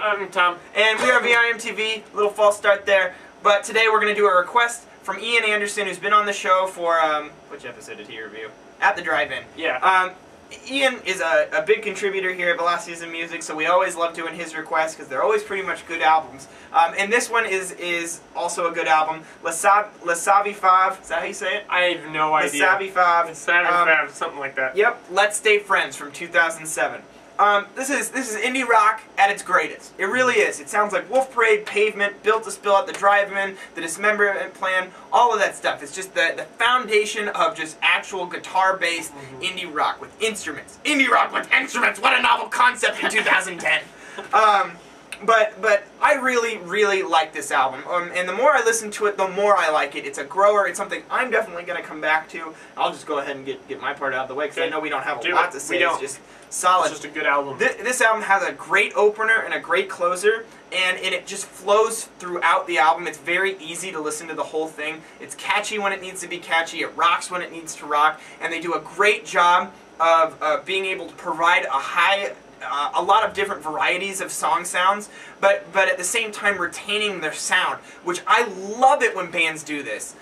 I'm Tom. And we are VIMTV, little false start there. But today we're going to do a request from Ian Anderson, who's been on the show for, which episode did he review? At the Drive-In. Yeah. Ian is a big contributor here at Velocities in Music, so we always love doing his requests because they're always pretty much good albums. And this one is also a good album. Les Savy Fav, is that how you say it? I have no idea. Les Savy Fav. Les Savy Fav, something like that. Yep, Let's Stay Friends from 2007. This is indie rock at its greatest. It really is. It sounds like Wolf Parade, Pavement, Built to Spill at the Drive-In, The Dismemberment Plan, all of that stuff. It's just the foundation of just actual guitar-based indie rock with instruments. Indie rock with instruments! What a novel concept in 2010! But I really like this album, and the more I listen to it, the more I like it. It's a grower. It's something I'm definitely going to come back to. I'll just go ahead and get my part out of the way, because I know we don't have a lot to say. It's just solid. It's just a good album. This album has a great opener and a great closer, and it just flows throughout the album. It's very easy to listen to the whole thing. It's catchy when it needs to be catchy. It rocks when it needs to rock, and they do a great job of being able to provide a lot of different varieties of song sounds, but at the same time retaining their sound, which I love it when bands do this.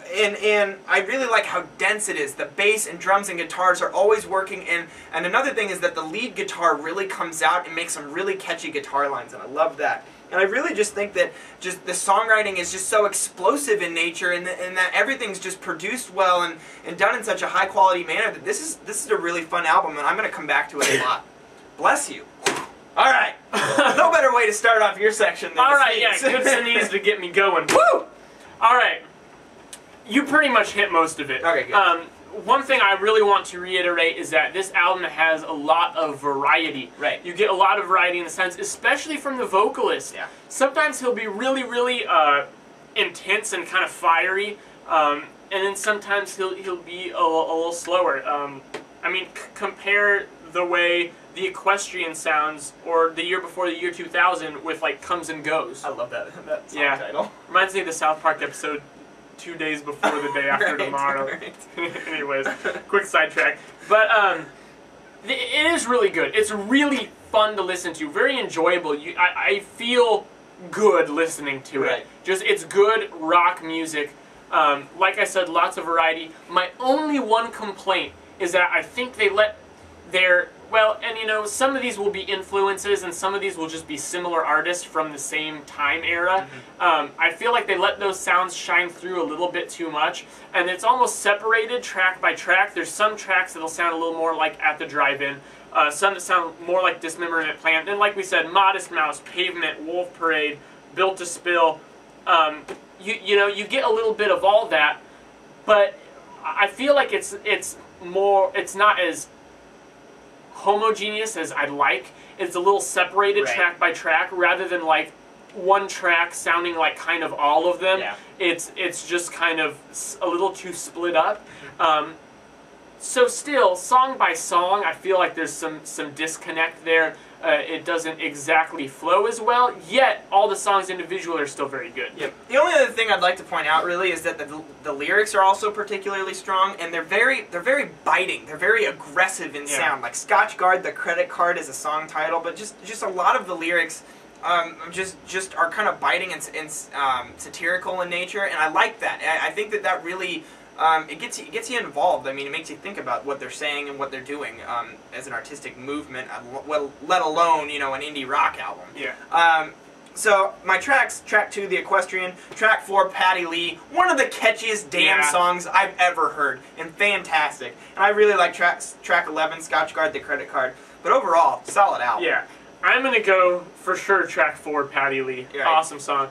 And I really like how dense it is. The bass and drums and guitars are always working, and another thing is that the lead guitar really comes out and makes some really catchy guitar lines, and I love that. And I really just think that just the songwriting is just so explosive in nature, and that everything's just produced well and done in such a high quality manner that this is a really fun album, and I'm going to come back to it a lot. Bless you. All right. No better way to start off your section than All right, sneeze. yeah, good sneeze to get me going. Woo! All right. You pretty much hit most of it. Okay, good. One thing I really want to reiterate is that this album has a lot of variety. Right. You get a lot of variety in the sense, especially from the vocalist. Yeah. Sometimes he'll be really intense and kind of fiery, and then sometimes he'll be a little slower. I mean, compare the way the Equestrian sounds, or the year before, the year 2000, with like Comes and Goes. I love that song title. Reminds me of the South Park episode 2 days before the day after tomorrow. Right. Anyways, quick sidetrack. But it is really good. It's really fun to listen to. Very enjoyable. I feel good listening to it. Right. Just, it's good rock music. Like I said, lots of variety. My only one complaint is that I think they let their... Well, and you know, some of these will be influences, and some of these will just be similar artists from the same time era. I feel like they let those sounds shine through a little bit too much, and it's almost separated track by track. There's some tracks that'll sound a little more like At the Drive-In, some that sound more like Dismemberment Plan. Then, like we said, Modest Mouse, Pavement, Wolf Parade, Built to Spill. You know, you get a little bit of all that, but I feel like it's not as homogeneous as I'd like. It's a little separated track by track rather than like one track sounding like kind of all of them. Yeah. It's just kind of a little too split up. So still, song by song, I feel like there's some disconnect there. It doesn't exactly flow as well, yet all the songs individually are still very good. Yep. The only other thing I'd like to point out really is that the lyrics are also particularly strong, and they're very biting. They're very aggressive in sound. Like Scotch Guard the Credit Card is a song title, but just a lot of the lyrics just are kind of biting and satirical in nature, and I like that. I think that really it gets you involved. I mean, it makes you think about what they're saying and what they're doing as an artistic movement, well, let alone, you know, an indie rock album. Yeah. So my tracks: track 2, The Equestrian; track 4, Patty Lee. One of the catchiest damn songs I've ever heard, and fantastic. And I really like track 11, Scotch Guard the Credit Card. But overall, solid album. Yeah. I'm gonna go for sure track 4, Patty Lee. Right. Awesome song.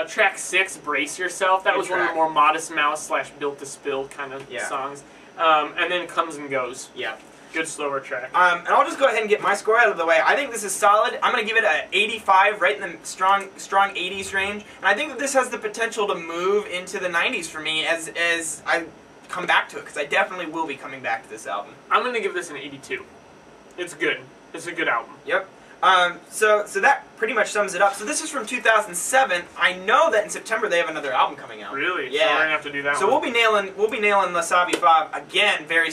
Track 6, Brace Yourself. That was one of the more Modest Mouse / Built to Spill kind of songs. And then Comes and Goes. Yeah. Good slower track. And I'll just go ahead and get my score out of the way. I think this is solid. I'm going to give it an 85, right in the strong 80s range. And I think that this has the potential to move into the 90s for me as I come back to it, because I definitely will be coming back to this album. I'm going to give this an 82. It's good. It's a good album. Yep. So that pretty much sums it up. So this is from 2007. I know that in September they have another album coming out. Really? Yeah. So we're gonna have to do that. So one. we'll be nailing Les Savy Fav again very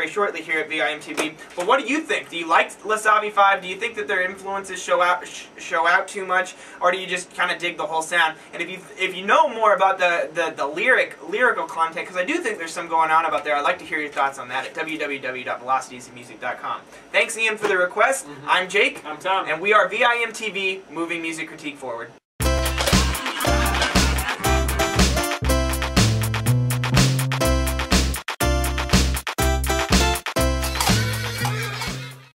shortly here at VIMTV. But what do you think? Do you like Les Savy Fav? Do you think that their influences show out too much, or do you just kind of dig the whole sound? And if you know more about the lyrical content, because I do think there's some going on about there, I'd like to hear your thoughts on that at www.velocitiesmusic.com. Thanks, Ian, for the request. I'm Jake. I'm Tom. And we are VIMTV, moving music critique forward.